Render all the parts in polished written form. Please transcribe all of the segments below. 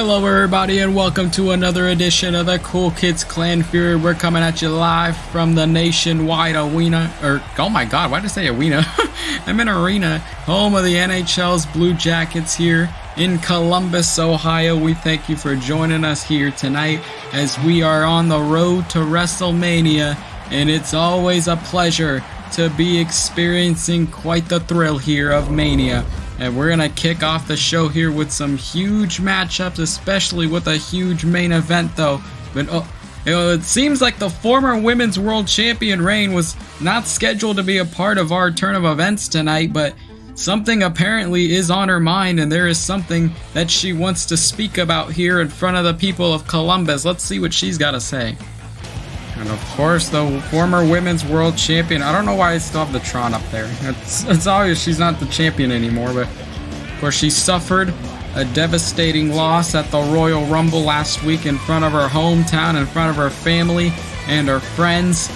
Hello everybody and welcome to another edition of the Kool Kids Klan Fury. We're coming at you live from the nationwide arena, oh my god, why did I say arena? I'm in arena, home of the NHL's Blue Jackets here in Columbus, Ohio. We thank you for joining us here tonight as we are on the road to WrestleMania, and it's always a pleasure to be experiencing quite the thrill here of Mania. And we're going to kick off the show here with some huge matchups, especially with a huge main event though. But it seems like the former Women's World Champion reign was not scheduled to be a part of our turn of events tonight, but something apparently is on her mind, and there is something that she wants to speak about here in front of the people of Columbus. Let's see what she's got to say. And of course, the former Women's World Champion. I don't know why I still have the Tron up there. It's obvious she's not the champion anymore, but of course she suffered a devastating loss at the Royal Rumble last week in front of her hometown, in front of her family and her friends.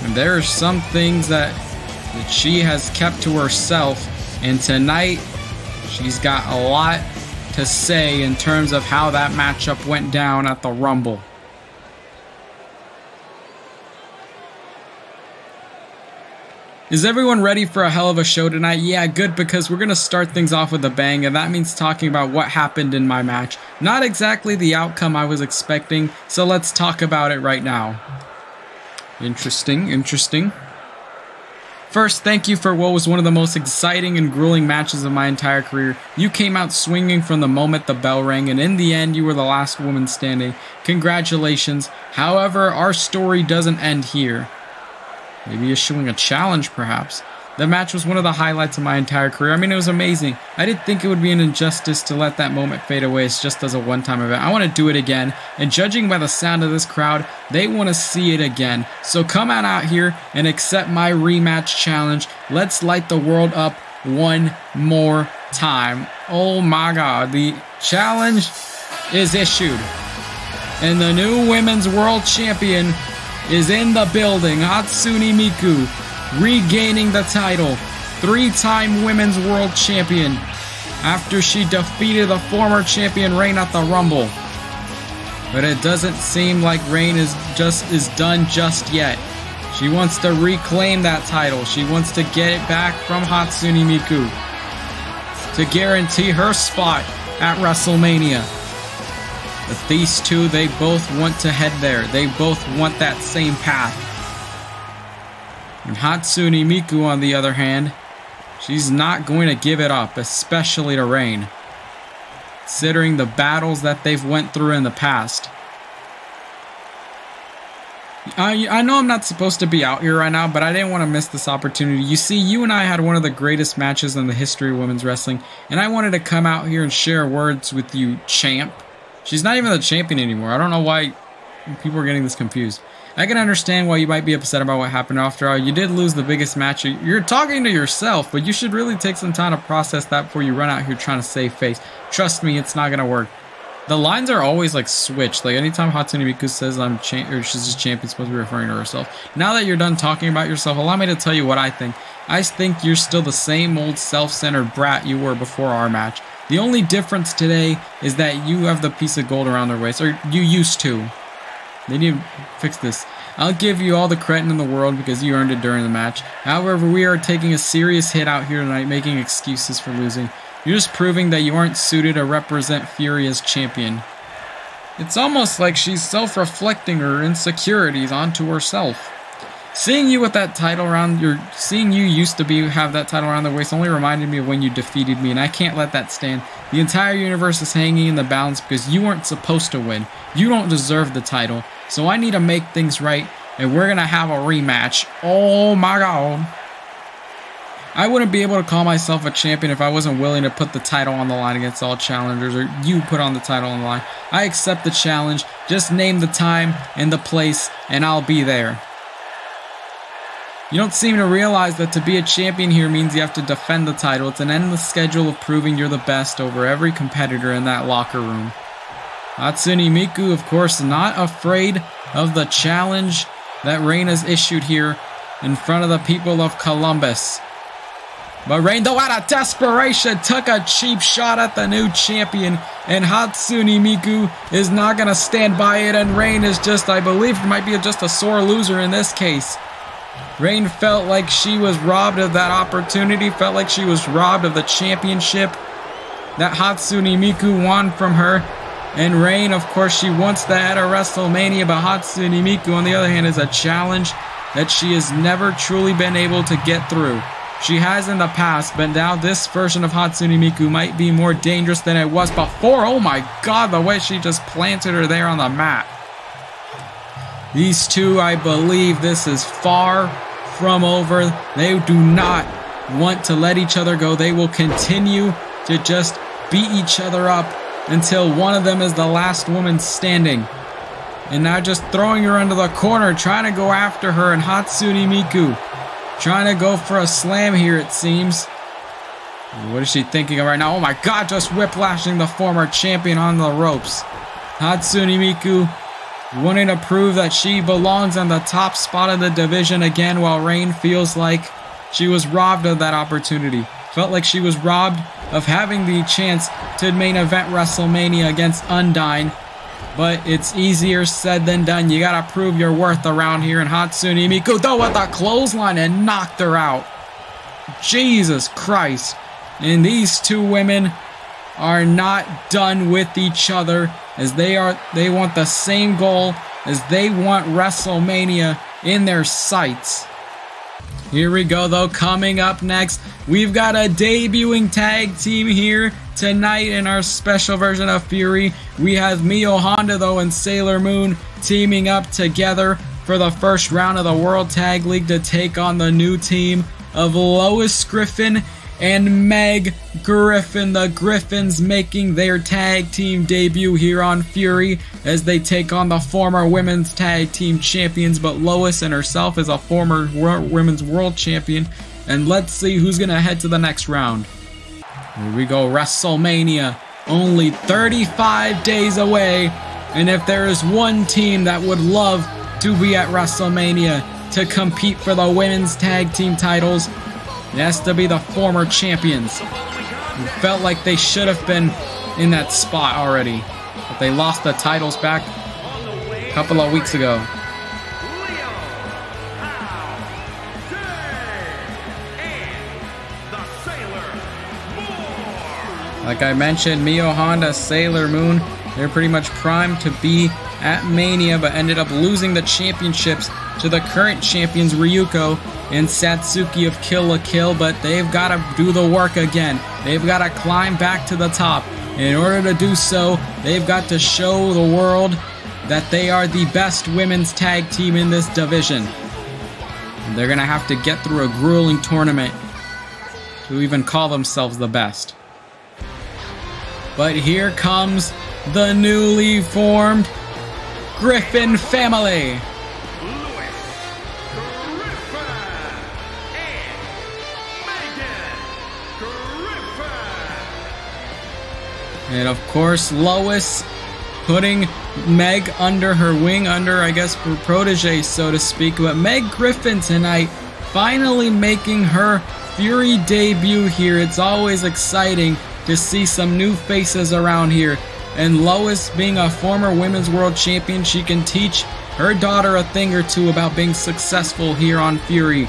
And there are some things that she has kept to herself, and tonight she's got a lot to say in terms of how that matchup went down at the Rumble. Is everyone ready for a hell of a show tonight? Yeah, good, because we're going to start things off with a bang, and that means talking about what happened in my match. Not exactly the outcome I was expecting, so let's talk about it right now. Interesting. First, thank you for what was one of the most exciting and grueling matches of my entire career. You came out swinging from the moment the bell rang, and in the end, you were the last woman standing. Congratulations. However, our story doesn't end here. Maybe issuing a challenge, perhaps. The match was one of the highlights of my entire career. I mean, it was amazing. I didn't think it would be an injustice to let that moment fade away. It's just as a one-time event. I want to do it again, and judging by the sound of this crowd, they want to see it again. So come on out here and accept my rematch challenge. Let's light the world up one more time. Oh my god, the challenge is issued. And the new Women's World Champion is in the building. Hatsune Miku regaining the title. Three-time Women's World Champion after she defeated the former champion Reign at the Rumble. But it doesn't seem like Reign is done just yet. She wants to reclaim that title. She wants to get it back from Hatsune Miku to guarantee her spot at WrestleMania. But these two, they both want to head there. They both want that same path. And Hatsune Miku, on the other hand, she's not going to give it up, especially to Reign, considering the battles that they've went through in the past. I know I'm not supposed to be out here right now, but I didn't want to miss this opportunity. You see, you and I had one of the greatest matches in the history of women's wrestling, and I wanted to come out here and share words with you, champ. She's not even the champion anymore. I don't know why people are getting this confused. I can understand why you might be upset about what happened. After all, you did lose the biggest match. You're talking to yourself, but you should really take some time to process that before you run out here trying to save face. Trust me, it's not going to work. The lines are always like switched. Like anytime Hatsune Miku says I'm she's just champion, supposed to be referring to herself. Now that you're done talking about yourself, allow me to tell you what I think. I think you're still the same old self-centered brat you were before our match. The only difference today is that you have the piece of gold around their waist, or you used to. They need to fix this. I'll give you all the credit in the world because you earned it during the match. However, we are taking a serious hit out here tonight, making excuses for losing. You're just proving that you aren't suited to represent Fury as champion. It's almost like she's self-reflecting her insecurities onto herself. Seeing you with that title around seeing you used to have that title around the waist only reminded me of when you defeated me, and I can't let that stand. The entire universe is hanging in the balance because you weren't supposed to win. You don't deserve the title, so I need to make things right, and we're gonna have a rematch. Oh my god. I wouldn't be able to call myself a champion if I wasn't willing to put the title on the line against all challengers, or you put on the title on the line. I accept the challenge. Just name the time and the place, and I'll be there. You don't seem to realize that to be a champion here means you have to defend the title. It's an endless schedule of proving you're the best over every competitor in that locker room. Hatsune Miku, of course, not afraid of the challenge that Reign has issued here in front of the people of Columbus. But Reign, though, out of desperation, took a cheap shot at the new champion. And Hatsune Miku is not going to stand by it. And Reign is just, I believe, might be just a sore loser in this case. Reign felt like she was robbed of that opportunity. Felt like she was robbed of the championship that Hatsune Miku won from her. And Reign, of course, she wants that at WrestleMania. But Hatsune Miku, on the other hand, is a challenge that she has never truly been able to get through. She has in the past, but now this version of Hatsune Miku might be more dangerous than it was before. Oh my god, the way she just planted her there on the mat. These two, I believe this is far from over. They do not want to let each other go. They will continue to just beat each other up until one of them is the last woman standing. And now just throwing her into the corner, trying to go after her, and Hatsune Miku trying to go for a slam here, it seems. What is she thinking of right now? Oh my god, just whiplashing the former champion on the ropes. Hatsune Miku wanting to prove that she belongs on the top spot of the division again, while Reign feels like she was robbed of that opportunity. Felt like she was robbed of having the chance to main event WrestleMania against Undyne. But it's easier said than done. You gotta prove your worth around here. And Hatsune Miku, though, with a clothesline and knocked her out. Jesus Christ. And these two women are not done with each other, as they want the same goal, as they want WrestleMania in their sights. Here we go, though. Coming up next, we've got a debuting tag team here tonight in our special version of Fury. We have Mio Honda, though, and Sailor Moon teaming up together for the first round of the World Tag League to take on the new team of Lois Griffin and Meg Griffin. The Griffins making their tag team debut here on Fury as they take on the former women's tag team champions, but Lois and herself is a former women's world champion. And let's see who's gonna head to the next round. Here we go, WrestleMania, only 35 days away. And if there is one team that would love to be at WrestleMania to compete for the women's tag team titles, it has to be the former champions. It felt like they should have been in that spot already, but they lost the titles back a couple of weeks ago. Like I mentioned, Mio Honda, Sailor Moon, they're pretty much primed to be at Mania, but ended up losing the championships to the current champions Ryuko and Satsuki of Kill la Kill. But they've got to do the work again. They've got to climb back to the top. And in order to do so, they've got to show the world that they are the best women's tag team in this division. And they're going to have to get through a grueling tournament to even call themselves the best. But here comes the newly formed Griffin family. And of course, Lois putting Meg under her wing, under, I guess, her protege, so to speak. But Meg Griffin tonight finally making her Fury debut here. It's always exciting to see some new faces around here. And Lois, being a former women's world champion, she can teach her daughter a thing or two about being successful here on Fury.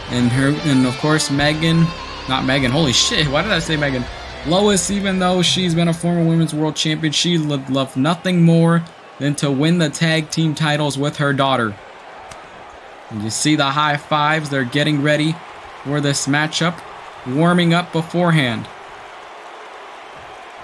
And of course Megan, not Megan, holy shit, why did I say Megan? Lois, even though she's been a former women's world champion, she would love nothing more than to win the tag team titles with her daughter. And you see the high fives, they're getting ready for this matchup, warming up beforehand.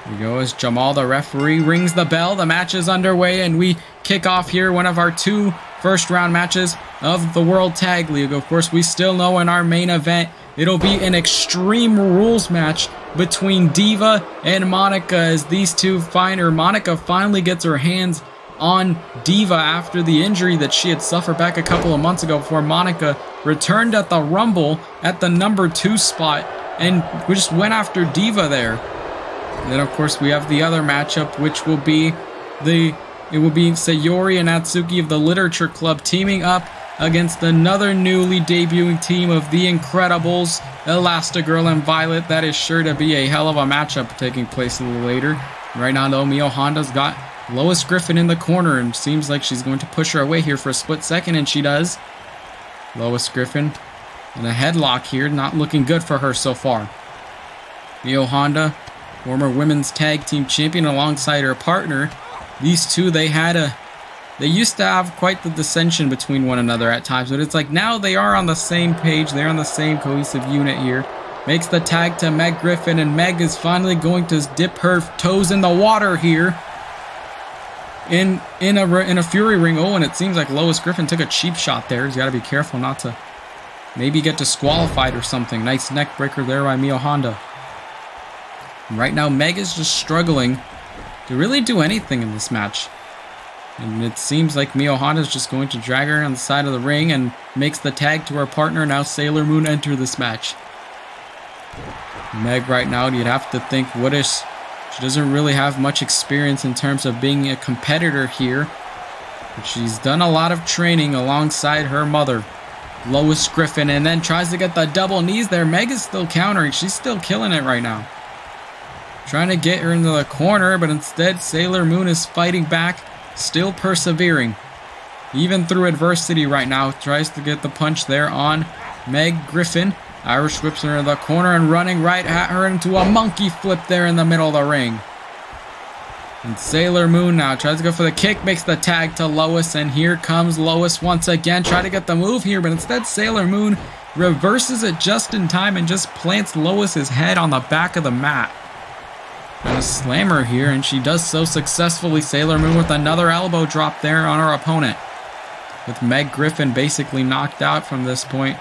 Here we go as Jamal, the referee, rings the bell. The match is underway, and we kick off here one of our two first-round matches of the World Tag League. Of course, we still know in our main event, it'll be an Extreme Rules match between Diva and MONIKA, as these two MONIKA finally gets her hands on Diva after the injury that she had suffered back a couple of months ago, before MONIKA returned at the Rumble at the #2 spot, and we just went after Diva there. And then, of course, we have the other matchup, which will be Sayori and Natsuki of the Literature Club teaming up against another newly debuting team of The Incredibles Elastigirl and Violet. That is sure to be a hell of a matchup taking place a little later. Right now, though, Mio Honda's got Lois Griffin in the corner and seems like she's going to push her away here for a split second, and she does. Lois Griffin in a headlock here, not looking good for her so far. Mio Honda, former women's tag team champion alongside her partner. These two, they used to have quite the dissension between one another at times, but it's like now they are on the same page. They're on the same cohesive unit here. Makes the tag to Meg Griffin, and Meg is finally going to dip her toes in the water here in a Fury ring. Oh, and it seems like Lois Griffin took a cheap shot there. He's got to be careful not to maybe get disqualified or something. Nice neck breaker there by Mio Honda. And right now, Meg is just struggling to really do anything in this match. And it seems like Mio Honda is just going to drag her on the side of the ring and makes the tag to her partner. Now Sailor Moon enter this match. Meg right now, you'd have to think, she doesn't really have much experience in terms of being a competitor here. But she's done a lot of training alongside her mother, Lois Griffin, and then tries to get the double knees there. Meg is still countering. She's still killing it right now. Trying to get her into the corner, but instead Sailor Moon is fighting back, still persevering. Even through adversity right now, tries to get the punch there on Meg Griffin. Irish whips her in the corner and running right at her into a monkey flip there in the middle of the ring. And Sailor Moon now tries to go for the kick, makes the tag to Lois, and here comes Lois once again. Try to get the move here, but instead Sailor Moon reverses it just in time and just plants Lois's head on the back of the mat. Trying to slam her here, and she does so successfully. Sailor Moon with another elbow drop there on her opponent. With Meg Griffin basically knocked out from this point,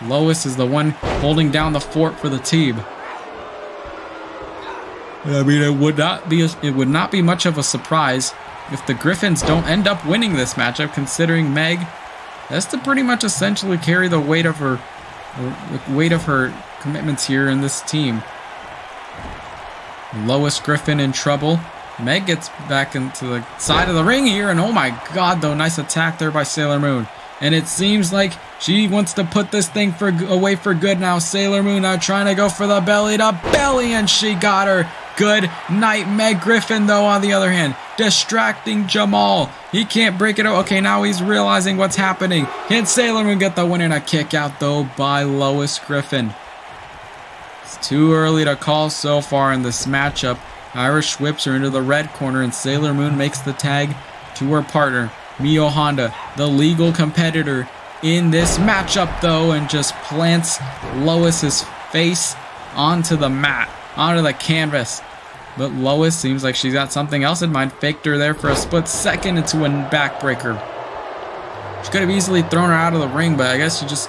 Lois is the one holding down the fort for the team. I mean, it would not be much of a surprise if the Griffins don't end up winning this matchup, considering Meg has to pretty much essentially carry the weight of her commitments here in this team. Lois Griffin in trouble. Meg gets back into the side of the ring here, and oh my god, though, nice attack there by Sailor Moon. And it seems like she wants to put this thing away for good now. Sailor Moon now trying to go for the belly to belly, and she got her. Good night, Meg Griffin, though, on the other hand. Distracting Jamal. He can't break it out. Okay, now he's realizing what's happening. Can Sailor Moon get the win and a kick out, though, by Lois Griffin? It's too early to call so far in this matchup. Irish whips her into the red corner, and Sailor Moon makes the tag to her partner, Mio Honda, the legal competitor in this matchup, though, and just plants Lois's face onto the mat, onto the canvas. But Lois seems like she's got something else in mind. Faked her there for a split second into a backbreaker. She could have easily thrown her out of the ring, but I guess she just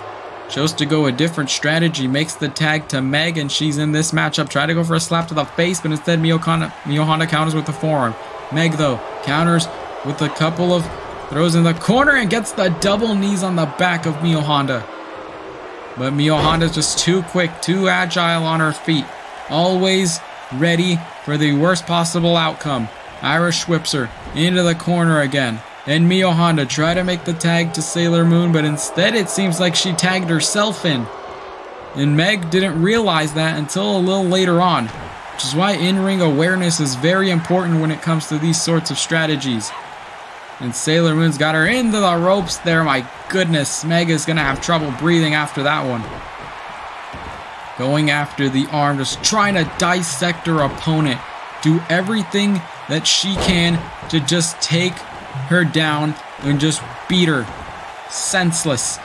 chose to go a different strategy. Makes the tag to Meg, and she's in this matchup. Tried to go for a slap to the face, but instead Mio Honda counters with the forearm. Meg, though, counters with a couple of throws in the corner and gets the double knees on the back of Mio Honda. But Mio Honda's just too quick, too agile on her feet. Always ready for the worst possible outcome. Irish whips her into the corner again. And Mio Honda tried to make the tag to Sailor Moon, but instead it seems like she tagged herself in. And Meg didn't realize that until a little later on, which is why in-ring awareness is very important when it comes to these sorts of strategies. And Sailor Moon's got her into the ropes there. My goodness, Meg is going to have trouble breathing after that one. Going after the arm, just trying to dissect her opponent. Do everything that she can to just take her down and just beat her senseless.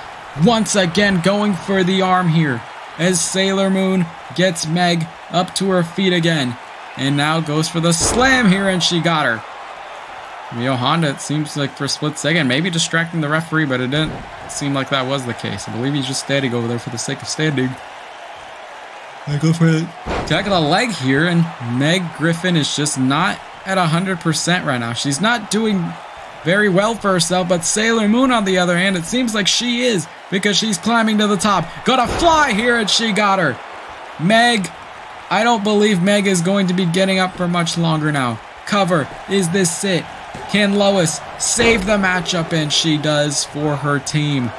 Once again going for the arm here as Sailor Moon gets Meg up to her feet again. And now goes for the slam here, and she got her. Mio Honda, it seems like for a split second, maybe distracting the referee, but it didn't seem like that was the case. I believe he's just standing over there for the sake of standing. I go for it. Attack of the leg here, and Meg Griffin is just not at 100% right now. She's not doing very well for herself, but Sailor Moon, on the other hand, it seems like she is, because she's climbing to the top. Got a fly here, and she got her. Meg, I don't believe Meg is going to be getting up for much longer now. Cover. Is this it? Can Lois save the matchup? And she does for her team.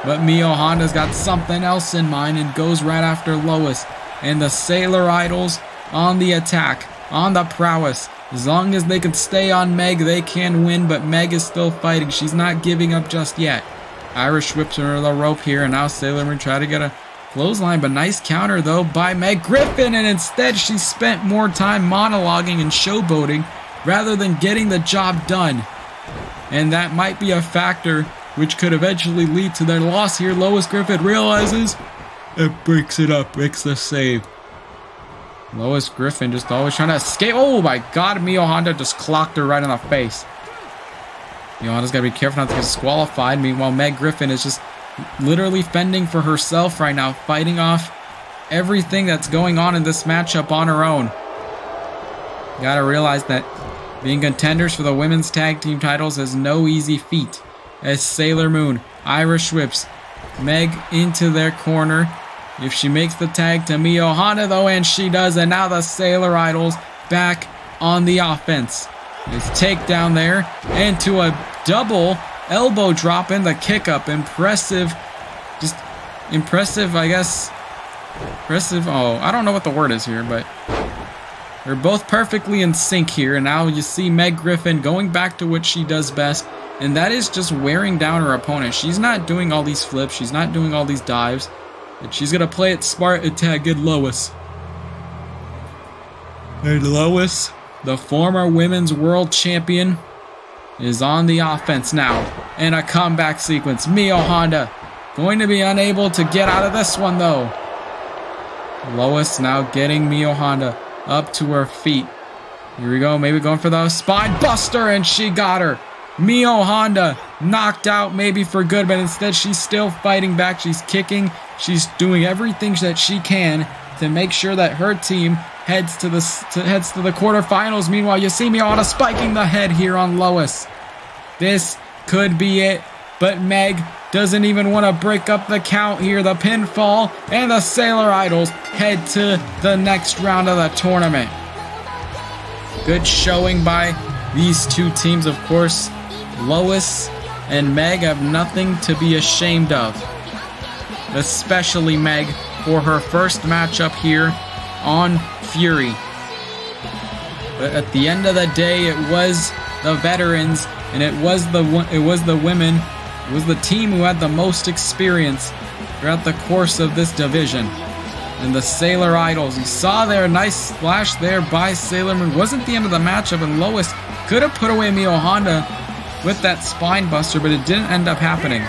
But Mio Honda's got something else in mind and goes right after Lois. And the Sailor Idols on the attack, on the prowess. As long as they can stay on Meg, they can win, but Meg is still fighting. She's not giving up just yet. Irish whips her the rope here, and now Sailor Moon try to get a clothesline, but nice counter though by Meg Griffin, and instead she spent more time monologuing and showboating rather than getting the job done. And that might be a factor which could eventually lead to their loss here. Lois Griffin realizes it, breaks it up, breaks the save. Lois Griffin just always trying to escape. Oh my god, Mio Honda just clocked her right in the face. Mio Honda's got to be careful not to get disqualified. Meanwhile, Meg Griffin is just literally fending for herself right now, fighting off everything that's going on in this matchup on her own. You gotta realize that being contenders for the women's tag team titles is no easy feat. As Sailor Moon, Irish whips Meg into their corner. If she makes the tag to Mio Honda though, and she does, and now the Sailor Idols back on the offense. Nice takedown there, and to a double elbow drop in the kick up. Impressive, just impressive, I guess. Impressive, oh, I don't know what the word is here, but they're both perfectly in sync here. And now you see Meg Griffin going back to what she does best, and that is just wearing down her opponent. She's not doing all these flips, she's not doing all these dives. And she's gonna play it smart and tag in Lois. And Lois, the former women's world champion, is on the offense now. And a comeback sequence. Mio Honda going to be unable to get out of this one though. Lois now getting Mio Honda up to her feet. Here we go, maybe going for the spine buster, and she got her. Mio Honda knocked out maybe for good, but instead she's still fighting back. She's kicking. She's doing everything that she can to make sure that her team heads to the quarterfinals. Meanwhile, you see Mio Honda spiking the head here on Lois. This could be it, but Meg doesn't even want to break up the count here. The pinfall, and the Sailor Idols head to the next round of the tournament. Good showing by these two teams, of course. Lois and Meg have nothing to be ashamed of, especially Meg for her first matchup here on Fury. But at the end of the day, it was the veterans, and it was the women, it was the team who had the most experience throughout the course of this division. And the Sailor Idols, you saw there, nice splash there by Sailor Moon. Wasn't the end of the matchup, and Lois could have put away Mio Honda with that spine buster, but it didn't end up happening.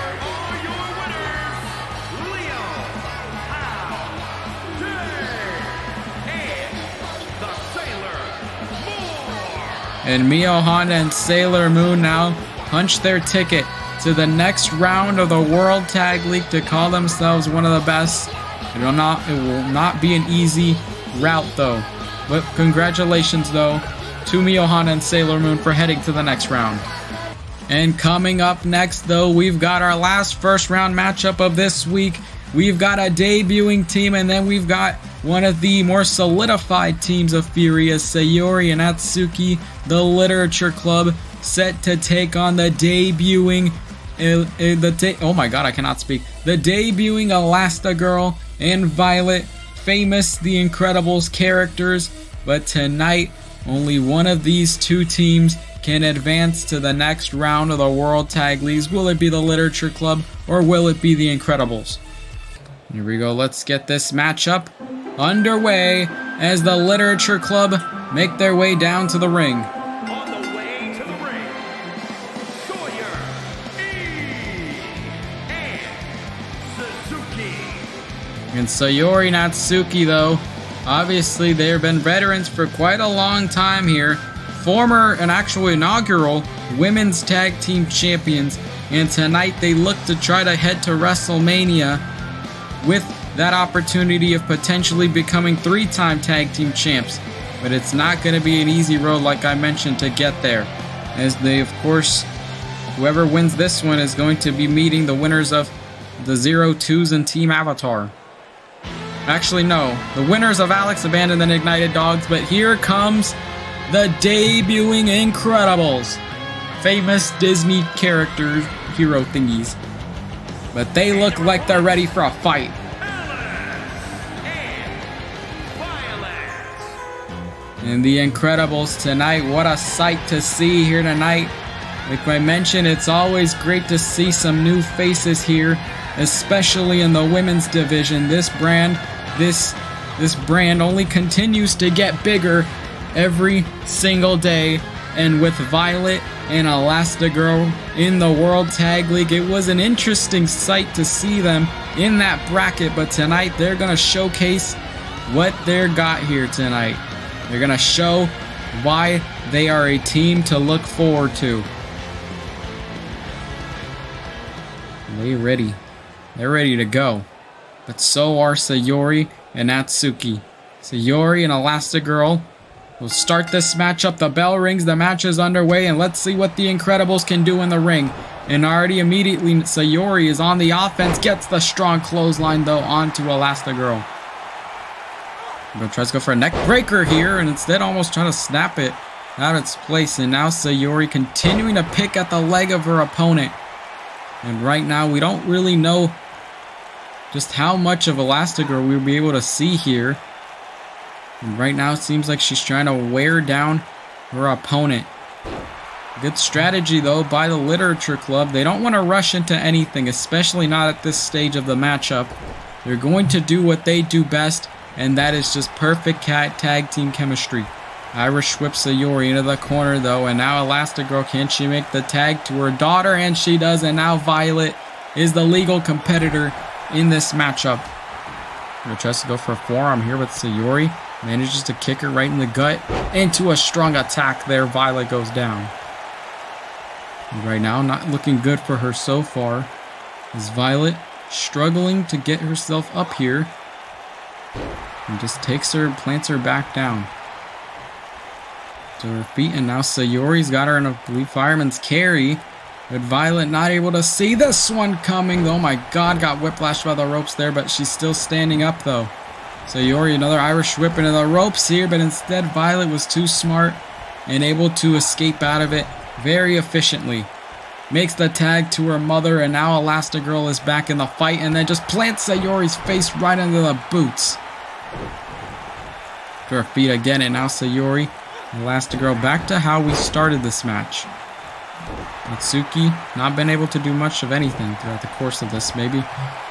And Mio Honda and Sailor Moon now punch their ticket to the next round of the World Tag League to call themselves one of the best. It will not be an easy route though. But congratulations though to Mio Honda and Sailor Moon for heading to the next round. And coming up next though, we've got our last first round matchup of this week. We've got a debuting team, and then we've got one of the more solidified teams of Fury, as Sayori and Atsuki, the Literature Club, set to take on the debuting oh my god, I cannot speak. The debuting Elastigirl and Violet, famous The Incredibles characters. But tonight, only one of these two teams can advance to the next round of the World Tag Leagues. Will it be the Literature Club, or will it be The Incredibles? Here we go, let's get this matchup underway as the Literature Club make their way down to the ring. On the way to the ring, Sawyer, and Suzuki. And Sayori and Atsuki though, obviously they've been veterans for quite a long time here. Former and actual inaugural women's tag team champions, and tonight they look to try to head to WrestleMania with that opportunity of potentially becoming three-time tag team champs. But it's not going to be an easy road, like I mentioned, to get there, as they, of course, whoever wins this one is going to be meeting the winners of the 0-2s and Team Avatar. Actually, no, the winners of Alex Abandoned and Ignited Dogs. But here comes the debuting Incredibles, famous Disney character hero thingies. but they look like they're ready for a fight. And the Incredibles tonight, what a sight to see here tonight. Like I mentioned, it's always great to see some new faces here, especially in the women's division. This brand only continues to get bigger every single day. And with Violet and Elastigirl in the World Tag League, it was an interesting sight to see them in that bracket. But tonight, they're going to showcase what they're got here tonight. They're going to show why they are a team to look forward to. They're ready. They're ready to go. But so are Sayori and Natsuki. Sayori and Elastigirl will start this matchup. The bell rings, the match is underway, and let's see what the Incredibles can do in the ring. And already immediately Sayori is on the offense, gets the strong clothesline though onto Elastigirl. But tries to go for a neck breaker here, and instead almost trying to snap it out of its place. And now Sayori continuing to pick at the leg of her opponent. And right now we don't really know just how much of Elastigirl we'll be able to see here. And right now it seems like she's trying to wear down her opponent. Good strategy though by the Literature Club. They don't want to rush into anything, especially not at this stage of the matchup. They're going to do what they do best, and that is just perfect tag team chemistry. Irish whips Sayori into the corner though, and now Elastigirl, can she make the tag to her daughter? And she does, and now Violet is the legal competitor in this matchup. Tries to go for a forearm here, but Sayori manages to kick her right in the gut. Into a strong attack there, Violet goes down. And right now, not looking good for her so far, as Violet struggling to get herself up here. And just takes her, plants her back down to her feet, and now Sayori's got her in a blue fireman's carry. But Violet not able to see this one coming. Oh my god, got whiplashed by the ropes there, but she's still standing up though. Sayori, another Irish whip into the ropes here, but instead Violet was too smart and able to escape out of it very efficiently. Makes the tag to her mother, and now Elastigirl is back in the fight, and then just plants Sayori's face right into the boots. To her feet again, and now Sayori, Elastigirl, back to how we started this match. Natsuki not been able to do much of anything throughout the course of this. Maybe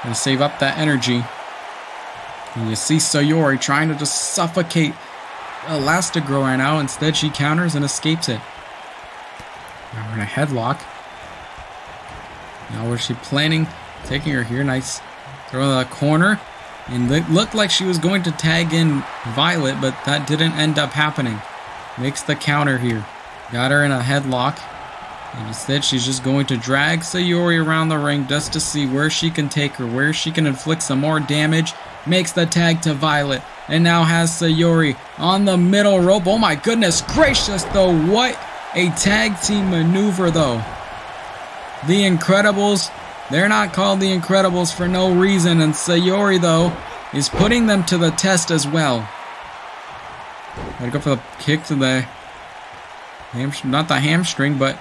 gonna save up that energy. And you see Sayori trying to just suffocate Elastigirl right now. Instead, she counters and escapes it. Now we're in a headlock. Now where's she planning? Taking her here. Nice throw in the corner. And it looked like she was going to tag in Violet, but that didn't end up happening. Makes the counter here. Got her in a headlock. And instead, she's just going to drag Sayori around the ring just to see where she can take her, where she can inflict some more damage. Makes the tag to Violet, and now has Sayori on the middle rope. Oh my goodness gracious though, what a tag team maneuver though. The Incredibles, they're not called the Incredibles for no reason, and Sayori though is putting them to the test as well. Gotta go for the kick to the not the hamstring, but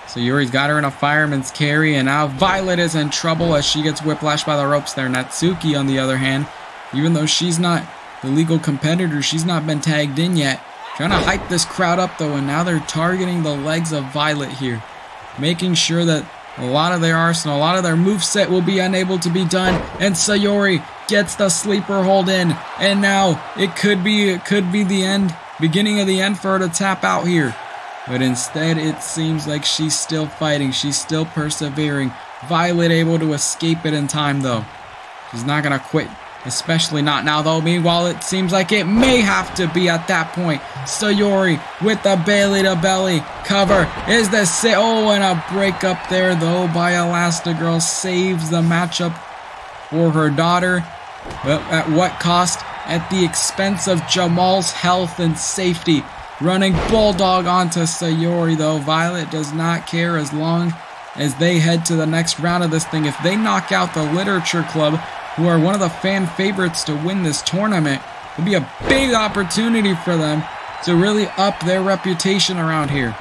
Sayori's got her in a fireman's carry, and now Violet is in trouble as she gets whiplashed by the ropes there. Natsuki, on the other hand, even though she's not the legal competitor, she's not been tagged in yet. Trying to hype this crowd up though, and now they're targeting the legs of Violet here. Making sure that a lot of their arsenal, a lot of their moveset will be unable to be done. And Sayori gets the sleeper hold in, and now it could be the end, beginning of the end for her to tap out here. But instead, it seems like she's still fighting. She's still persevering. Violet able to escape it in time, though. She's not going to quit, especially not now, though. Meanwhile, it seems like it may have to be at that point. Sayori with the belly-to-belly cover. Is this it? Oh, and a break up there, though, by Elastigirl. Saves the matchup for her daughter. But at what cost? At the expense of Jamal's health and safety. Running bulldog onto Sayori though. Violet does not care as long as they head to the next round of this thing. If they knock out the Literature Club, who are one of the fan favorites to win this tournament, it'll be a big opportunity for them to really up their reputation around here.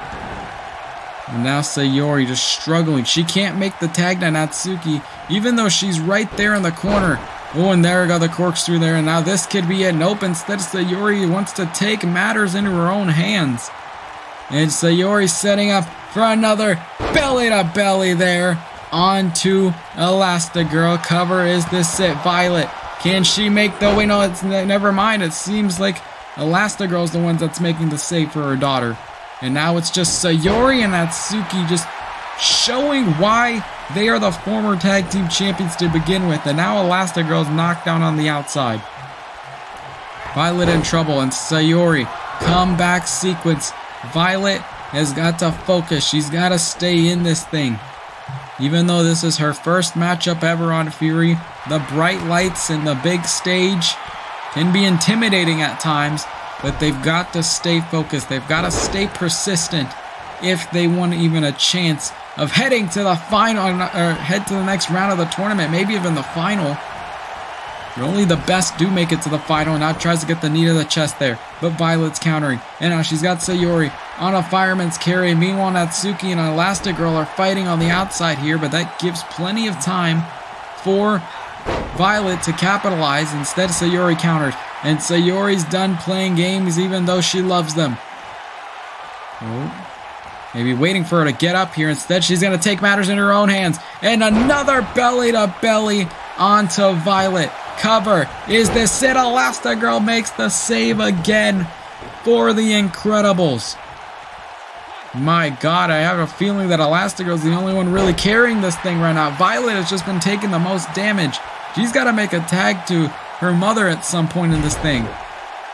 And now Sayori just struggling. She can't make the tag to Natsuki, even though she's right there in the corner. Oh, and there we go, the corkscrew there. And now this could be it. Nope, instead Sayori wants to take matters into her own hands. And Sayori setting up for another belly-to-belly there. Onto Elastigirl. Cover, is this it? Violet, can she make the... Wait, no, it's never mind. It seems like Elastigirl's the one that's making the save for her daughter. And now it's just Sayori and Natsuki just showing why they are the former tag team champions to begin with. And now Elastigirl's knocked down on the outside. Violet in trouble, and Sayori, comeback sequence. Violet has got to focus. She's got to stay in this thing. Even though this is her first matchup ever on Fury, the bright lights and the big stage can be intimidating at times, but they've got to stay focused. They've got to stay persistent if they want even a chance of heading to the final, or head to the next round of the tournament, maybe even the final. But only the best do make it to the final, and now tries to get the knee to the chest there. But Violet's countering, and now she's got Sayori on a fireman's carry. Meanwhile, Natsuki and Elastigirl are fighting on the outside here, but that gives plenty of time for Violet to capitalize. Instead, Sayori counters, and Sayori's done playing games even though she loves them. Oh, maybe waiting for her to get up here. Instead, she's going to take matters in her own hands. And another belly-to-belly onto Violet. Cover, is this it? Elastigirl makes the save again for the Incredibles. My God, I have a feeling that Elastigirl's the only one really carrying this thing right now. Violet has just been taking the most damage. She's got to make a tag to her mother at some point in this thing.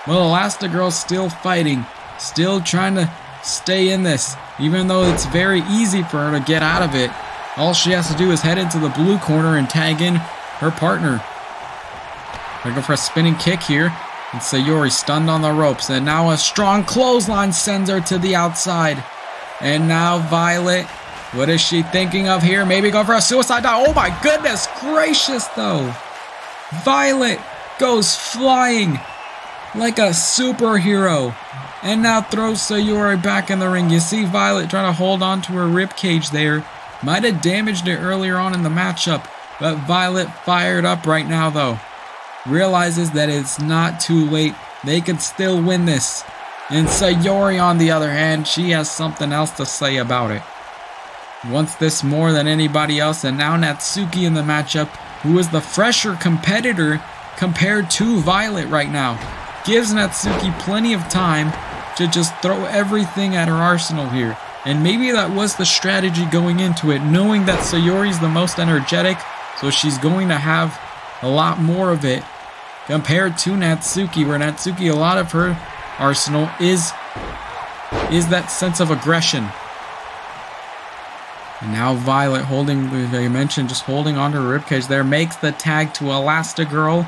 Well, Elastigirl's still fighting, still trying to stay in this, even though it's very easy for her to get out of it. All she has to do is head into the blue corner and tag in her partner. Gonna go for a spinning kick here. And Sayori stunned on the ropes. And now a strong clothesline sends her to the outside. And now Violet, what is she thinking of here? Maybe go for a suicide dive. Oh my goodness gracious though. Violet goes flying like a superhero. And now throws Sayori back in the ring. You see Violet trying to hold on to her ribcage there. Might have damaged it earlier on in the matchup. But Violet fired up right now though. Realizes that it's not too late. They could still win this. And Sayori, on the other hand, she has something else to say about it. Wants this more than anybody else. And now Natsuki in the matchup, who is the fresher competitor compared to Violet right now, gives Natsuki plenty of time to just throw everything at her arsenal here. And maybe that was the strategy going into it, knowing that Sayori's the most energetic, so she's going to have a lot more of it compared to Natsuki, where Natsuki, a lot of her arsenal is that sense of aggression. And now Violet holding, like I mentioned, just holding onto her ribcage there, makes the tag to Elastigirl.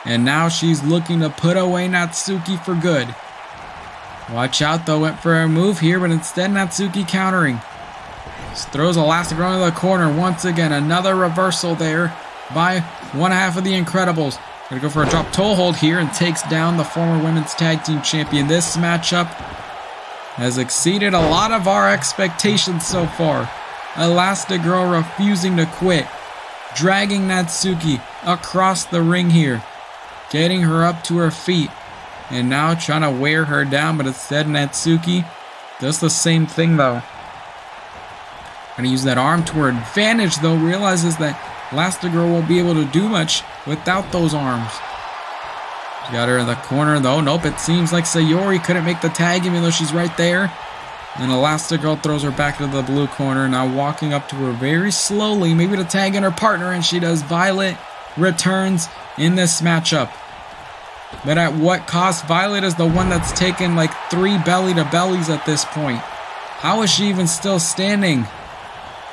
And now she's looking to put away Natsuki for good. Watch out though, went for a move here, but instead Natsuki countering. Just throws Elastigirl into the corner once again. Another reversal there by one half of the Incredibles. Gonna go for a drop toe hold here and takes down the former women's tag team champion. This matchup has exceeded a lot of our expectations so far. Elastigirl refusing to quit, dragging Natsuki across the ring here, getting her up to her feet, and now trying to wear her down, but instead Natsuki does the same thing though. Gonna use that arm to her advantage though, realizes that Elastigirl won't be able to do much without those arms. She got her in the corner though. Nope, it seems like Sayori couldn't make the tag even though she's right there. And Elastigirl throws her back to the blue corner, now walking up to her very slowly, maybe to tag in her partner, and she does. Violet returns in this matchup. But at what cost? Violet is the one that's taken like 3 belly-to-bellies at this point. How is she even still standing?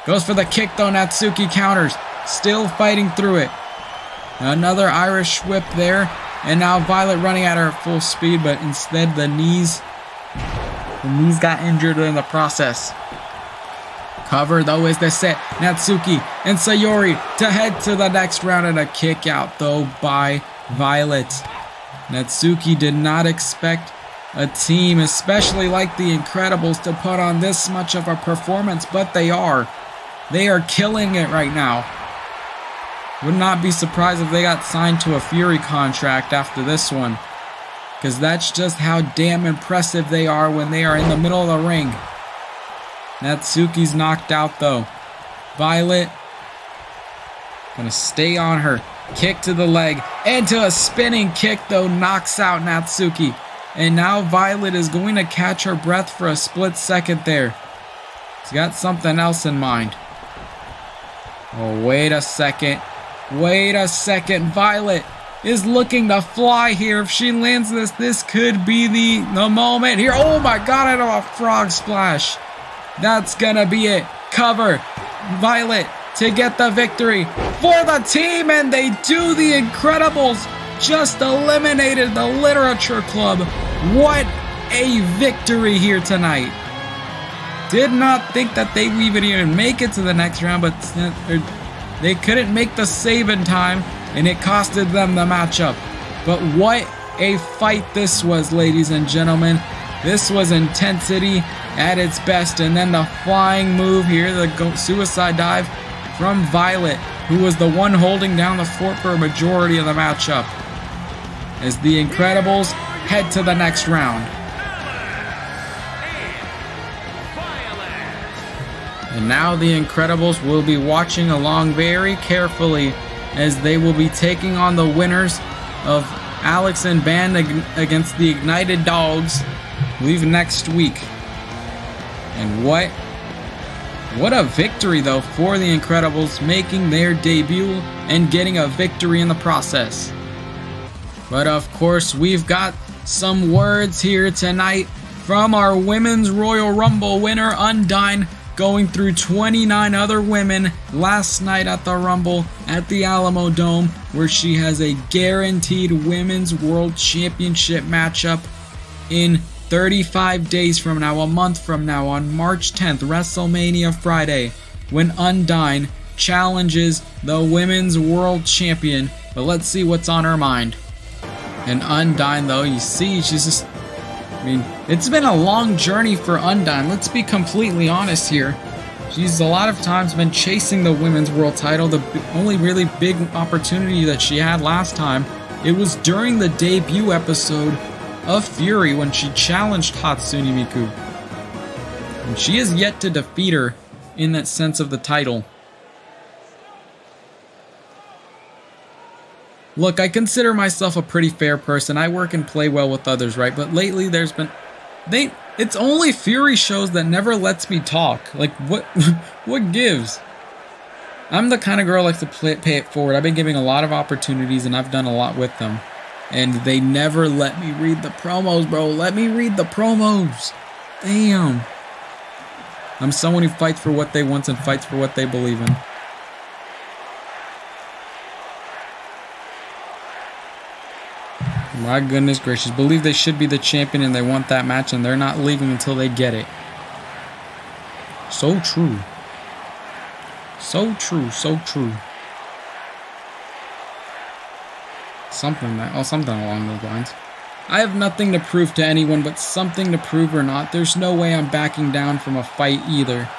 Goes for the kick though, Natsuki counters. Still fighting through it. Another Irish whip there. And now Violet running at her at full speed, but instead the knees got injured in the process. Cover though is the set. Natsuki and Sayori to head to the next round, and a kick out though by Violet. Natsuki did not expect a team, especially like the Incredibles, to put on this much of a performance, but they are. They are killing it right now. Would not be surprised if they got signed to a Fury contract after this one, because that's just how damn impressive they are when they are in the middle of the ring. Natsuki's knocked out though. Violet gonna stay on her. Kick to the leg, and to a spinning kick though, knocks out Natsuki. And now Violet is going to catch her breath for a split second there. She's got something else in mind. Oh, wait a second. Wait a second. Violet is looking to fly here. If she lands this, this could be the moment here. Oh my god, I know, a frog splash. That's gonna be it. Cover. Violet to get the victory for the team, and they do. The Incredibles just eliminated the Literature Club. What a victory here tonight. Did not think that they would even make it to the next round, but they couldn't make the save in time, and it costed them the matchup. But what a fight this was, ladies and gentlemen. This was intensity at its best, and then the flying move here, the suicide dive from Violet, who was the one holding down the fort for a majority of the matchup, as the Incredibles head to the next round. And now the Incredibles will be watching along very carefully, as they will be taking on the winners of Alex and Band against the Ignited Dogs, I believe next week. And what a victory though for the Incredibles, making their debut and getting a victory in the process. But of course, we've got some words here tonight from our Women's Royal Rumble winner, Undyne, going through 29 other women last night at the Rumble at the Alamo Dome, where she has a guaranteed Women's World Championship matchup in 35 days from now, a month from now, on March 10th, WrestleMania Friday, when Undyne challenges the Women's World Champion. But let's see what's on her mind. And Undyne, though, you see, she's just, I mean, it's been a long journey for Undyne. Let's be completely honest here. She's a lot of times been chasing the Women's World title. The only really big opportunity that she had last time, it was during the debut episode of Fury when she challenged Hatsune Miku. And she has yet to defeat her in that sense of the title. Look, I consider myself a pretty fair person. I work and play well with others, right? But lately there's been... It's only Fury shows that never lets me talk. Like, what gives? I'm the kind of girl that likes to pay it forward. I've been giving a lot of opportunities, and I've done a lot with them. And they never let me read the promos, bro. Let me read the promos. Damn. I'm someone who fights for what they want and fights for what they believe in. My goodness gracious. Believe they should be the champion and they want that match, and they're not leaving until they get it. So true. So true. So true. Something along those lines. I have nothing to prove to anyone, but something to prove or not, there's no way I'm backing down from a fight either.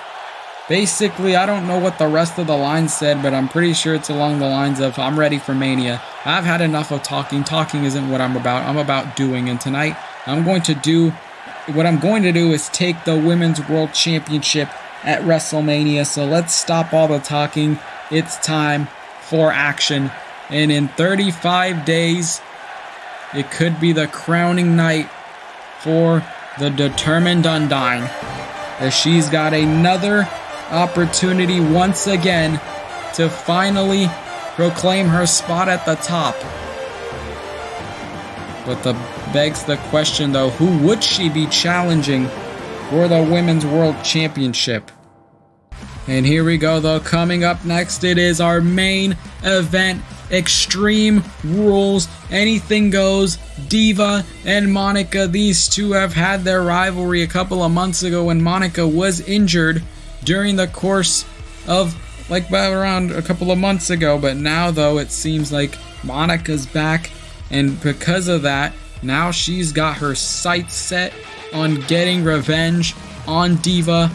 Basically, I don't know what the rest of the line said, but I'm pretty sure it's along the lines of, I'm ready for Mania. I've had enough of talking. Talking isn't what I'm about. I'm about doing. And tonight, what I'm going to do is take the Women's World Championship at WrestleMania. So let's stop all the talking. It's time for action. And in 35 days, it could be the crowning night for the determined Undyne, as she's got another opportunity once again to finally proclaim her spot at the top. But begs the question though, who would she be challenging for the Women's World Championship? And here we go though, coming up next, it is our main event. Extreme Rules, Anything Goes, Diva and MONIKA. These two have had their rivalry a couple of months ago when MONIKA was injured during the course of around a couple of months ago. But now though, it seems like MONIKA's back, and because of that, Now she's got her sights set on getting revenge on Diva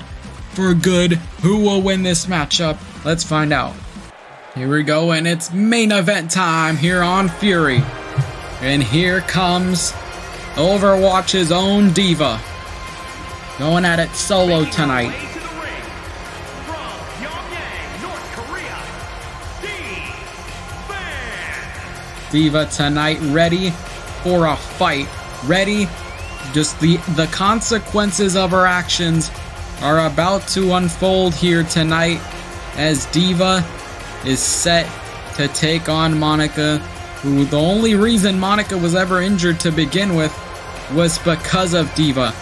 for good. Who will win this matchup? Let's find out. Here we go, and it's main event time here on Fury. And here comes Overwatch's own Diva. Going at it solo tonight. Diva tonight ready for a fight. Ready. Just the consequences of her actions are about to unfold here tonight as Diva is set to take on MONIKA, who the only reason MONIKA was ever injured to begin with was because of Diva.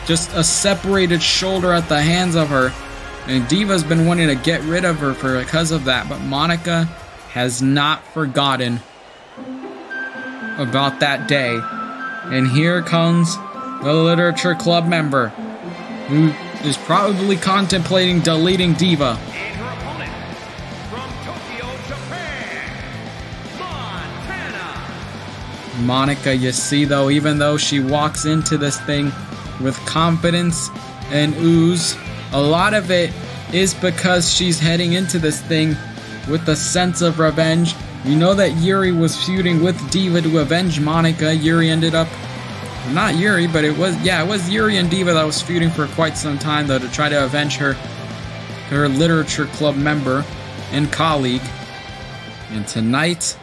Just a separated shoulder at the hands of her, and Diva's been wanting to get rid of her because of that, but MONIKA has not forgotten about that day. And here comes the Literature Club member, who is probably contemplating deleting Diva. And her opponent from Tokyo, Japan, Montana. MONIKA, you see though, even though she walks into this thing with confidence and ooze, a lot of it is because she's heading into this thing with a sense of revenge. You know that Yuri was feuding with Diva to avenge MONIKA. Yuri ended up, not Yuri, but it was Yuri and Diva that was feuding for quite some time though to try to avenge her Literature Club member and colleague. And tonight,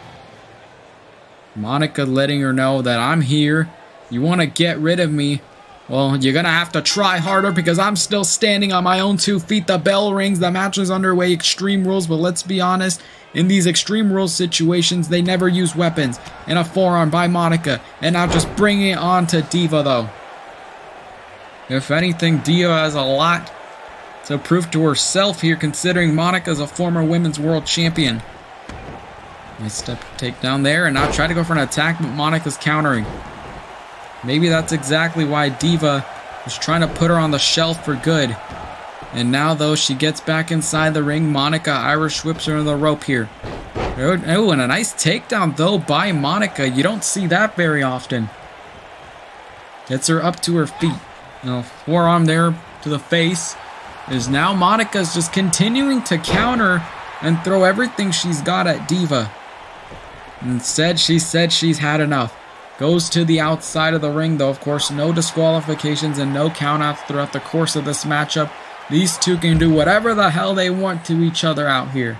MONIKA letting her know that I'm here. You want to get rid of me? Well, you're going to have to try harder because I'm still standing on my own 2 feet. The bell rings. The match is underway. Extreme Rules. But let's be honest. In these Extreme Rules situations, they never use weapons. And a forearm by MONIKA. And now just bringing it on to Diva, though. If anything, Diva has a lot to prove to herself here, considering MONIKA is a former women's world champion. Nice step takedown there. And now try to go for an attack, but MONIKA's countering. Maybe that's exactly why Diva was trying to put her on the shelf for good. And now, though, she gets back inside the ring. MONIKA Irish whips her in the rope here. Oh, and a nice takedown, though, by MONIKA. You don't see that very often. Gets her up to her feet. Forearm there to the face. Is now MONIKA's just continuing to counter and throw everything she's got at Diva. Instead, she said she's had enough. Goes to the outside of the ring, though, of course, no disqualifications and no countouts throughout the course of this matchup. These two can do whatever the hell they want to each other out here.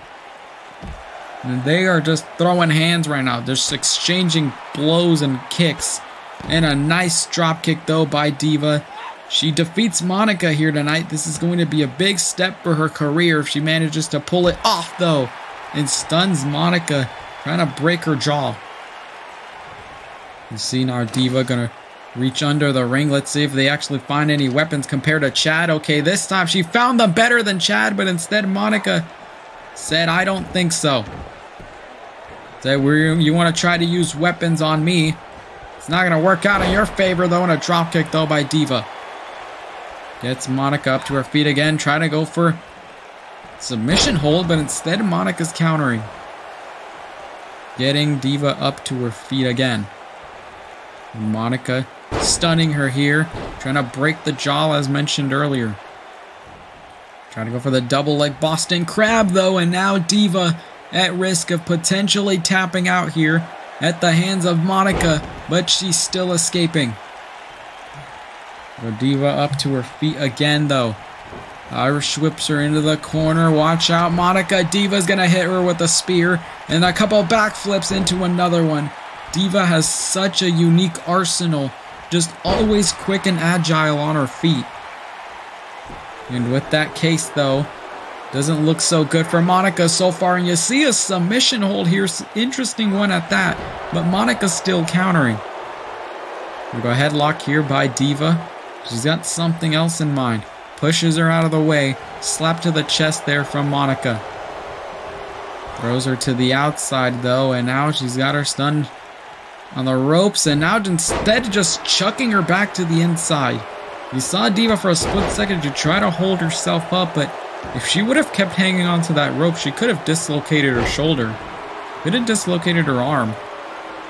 And they are just throwing hands right now, just exchanging blows and kicks. And a nice drop kick, though, by Diva. She defeats MONIKA here tonight. This is going to be a big step for her career if she manages to pull it off, though. And stuns MONIKA, trying to break her jaw. You see now Diva gonna reach under the ring. Let's see if they actually find any weapons compared to Chad. Okay, this time she found them better than Chad, but instead MONIKA said, I don't think so. Said, you want to try to use weapons on me. It's not gonna work out in your favor, though, and a dropkick, though, by Diva. Gets MONIKA up to her feet again, trying to go for submission hold, but instead MONIKA's countering. Getting Diva up to her feet again. MONIKA stunning her here, trying to break the jaw as mentioned earlier. Trying to go for the double leg Boston Crab, though, and now Diva at risk of potentially tapping out here at the hands of MONIKA, but she's still escaping. Diva up to her feet again, though. Irish whips her into the corner. Watch out, MONIKA. Diva's gonna hit her with a spear and a couple backflips into another one. Diva has such a unique arsenal, just always quick and agile on her feet. And with that case, though, doesn't look so good for MONIKA so far. And you see a submission hold here, interesting one at that, but MONIKA's still countering. We go headlock here by Diva. She's got something else in mind. Pushes her out of the way. Slap to the chest there from MONIKA. Throws her to the outside, though, and now she's got her stunned on the ropes, and now instead just chucking her back to the inside. You saw Diva for a split second to try to hold herself up, but if she would have kept hanging onto that rope, she could have dislocated her shoulder. Could have dislocated her arm.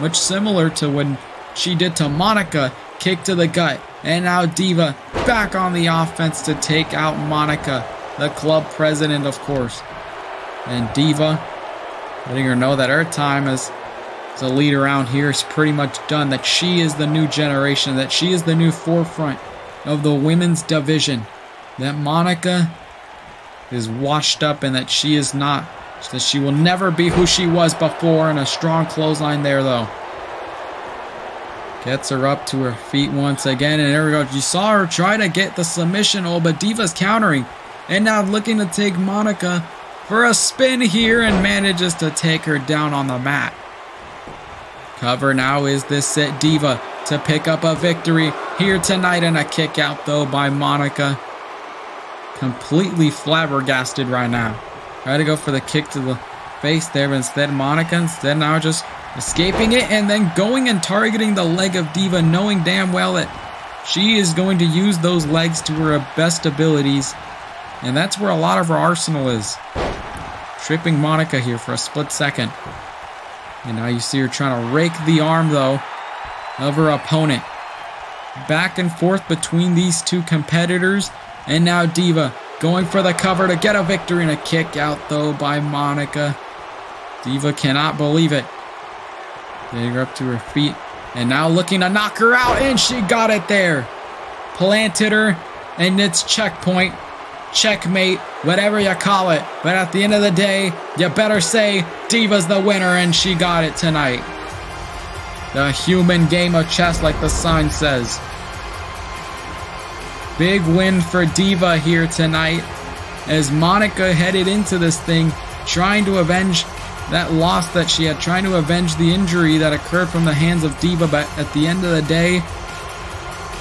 Much similar to when she did to MONIKA. Kick to the gut. And now Diva back on the offense to take out MONIKA, the club president, of course. And Diva letting her know that her time as a lead around here is pretty much done. That she is the new generation. That she is the new forefront of the women's division. That MONIKA is washed up and that she is not. That she will never be who she was before. And a strong clothesline there, though. Gets her up to her feet once again. And there we go. You saw her try to get the submission hold, but Diva's countering. And now looking to take MONIKA for a spin here and manages to take her down on the mat. Cover now is this it. Diva to pick up a victory here tonight, and a kick out though by MONIKA. Completely flabbergasted right now. Try to go for the kick to the face there, but instead MONIKA now just escaping it and then going and targeting the leg of Diva, knowing damn well that she is going to use those legs to her best abilities. And that's where a lot of her arsenal is. Tripping MONIKA here for a split second. And now you see her trying to rake the arm, though, of her opponent. Back and forth between these two competitors. And now Diva going for the cover to get a victory, and a kick out, though, by MONIKA. Diva cannot believe it. Getting her up to her feet. And now looking to knock her out, and she got it there. Planted her, and it's checkpoint. Checkmate, whatever you call it. But at the end of the day, you better say Diva's the winner, and she got it tonight. The human game of chess, like the sign says. Big win for Diva here tonight, as MONIKA headed into this thing trying to avenge that loss that she had, trying to avenge the injury that occurred from the hands of Diva. But at the end of the day,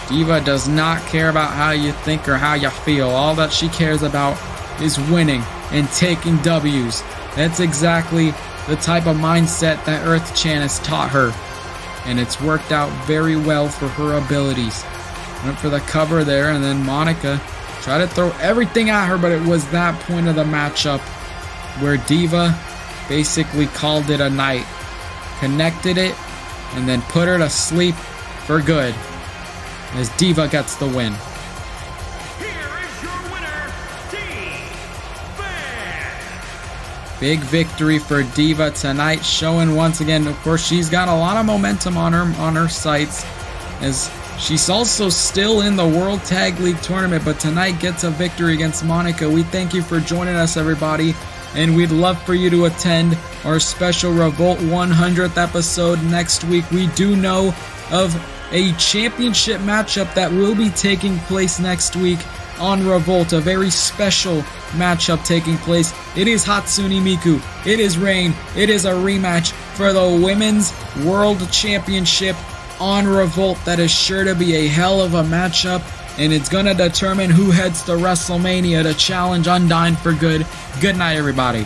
Diva does not care about how you think or how you feel. All that she cares about is winning and taking W's. That's exactly the type of mindset that Earth Chan has taught her. And it's worked out very well for her abilities. Went for the cover there, and then MONIKA tried to throw everything at her, but it was that point of the matchup where Diva basically called it a night. Connected it, and then put her to sleep for good, as Diva gets the win. Here is your winner, Diva. Big victory for Diva tonight, showing once again, of course, she's got a lot of momentum on her sights, as she's also still in the World Tag League Tournament, but tonight gets a victory against MONIKA. We thank you for joining us, everybody, and we'd love for you to attend our special Revolt 100th episode next week. We do know of a championship matchup that will be taking place next week on Revolt, a very special matchup taking place. It is Hatsune Miku, it is Rain, it is a rematch for the Women's World Championship on Revolt. That is sure to be a hell of a matchup, and it's going to determine who heads to WrestleMania to challenge Undyne for good. Good night, everybody.